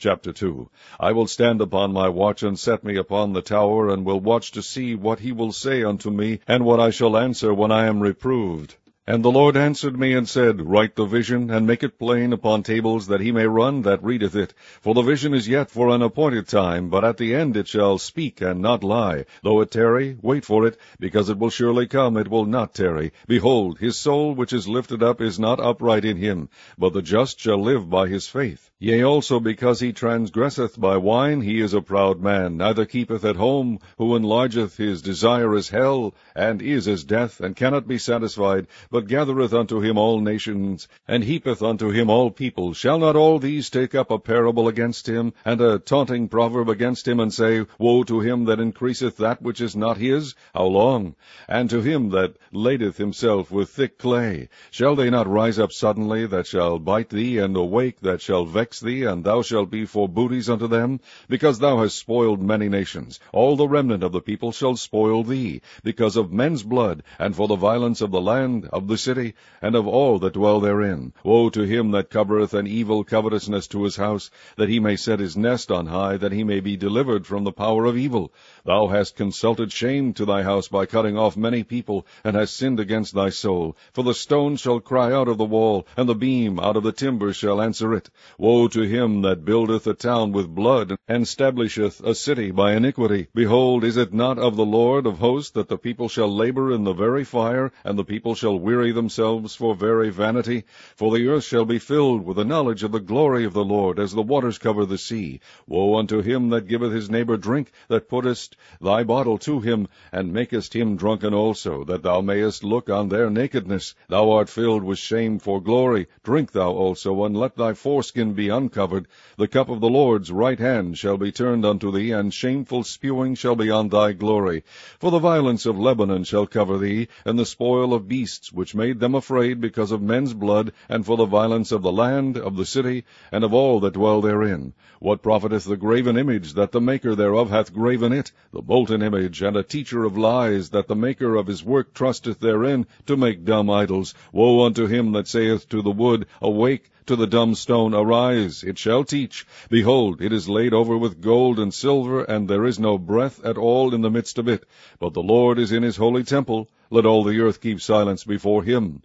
Chapter 2. I will stand upon my watch, and set me upon the tower, and will watch to see what he will say unto me, and what I shall answer when I am reproved. And the Lord answered me, and said, Write the vision, and make it plain upon tables, that he may run that readeth it. For the vision is yet for an appointed time, but at the end it shall speak and not lie. Though it tarry, wait for it, because it will surely come, it will not tarry. Behold, his soul which is lifted up is not upright in him, but the just shall live by his faith. Yea, also because he transgresseth by wine, he is a proud man, neither keepeth at home, who enlargeth his desire as hell, and is as death, and cannot be satisfied, but gathereth unto him all nations, and heapeth unto him all people. Shall not all these take up a parable against him, and a taunting proverb against him, and say, Woe to him that increaseth that which is not his? How long? And to him that ladeth himself with thick clay? Shall they not rise up suddenly, that shall bite thee, and awake, that shall vex thee, and thou shalt be for booties unto them? Because thou hast spoiled many nations, all the remnant of the people shall spoil thee, because of men's blood, and for the violence of the land, of the city, and of all that dwell therein. Woe to him that covereth an evil covetousness to his house, that he may set his nest on high, that he may be delivered from the power of evil. Thou hast consulted shame to thy house by cutting off many people, and hast sinned against thy soul. For the stone shall cry out of the wall, and the beam out of the timber shall answer it. Woe to him that buildeth a town with blood, and stablisheth a city by iniquity. Behold, is it not of the Lord of hosts that the people shall labor in the very fire, and the people shall weary themselves for very vanity? For the earth shall be filled with the knowledge of the glory of the Lord, as the waters cover the sea. Woe unto him that giveth his neighbor drink, that puttest thy bottle to him, and makest him drunken also, that thou mayest look on their nakedness. Thou art filled with shame for glory. Drink thou also, and let thy foreskin be uncovered. The cup of the Lord's right hand shall be turned unto thee, and shameful spewing shall be on thy glory. For the violence of Lebanon shall cover thee, and the spoil of beasts, which made them afraid because of men's blood, and for the violence of the land, of the city, and of all that dwell therein. What profiteth the graven image, that the maker thereof hath graven it? The molten image, and a teacher of lies, that the maker of his work trusteth therein, to make dumb idols. Woe unto him that saith to the wood, Awake, to the dumb stone, Arise, it shall teach. Behold, it is laid over with gold and silver, and there is no breath at all in the midst of it. But the Lord is in his holy temple. Let all the earth keep silence before him.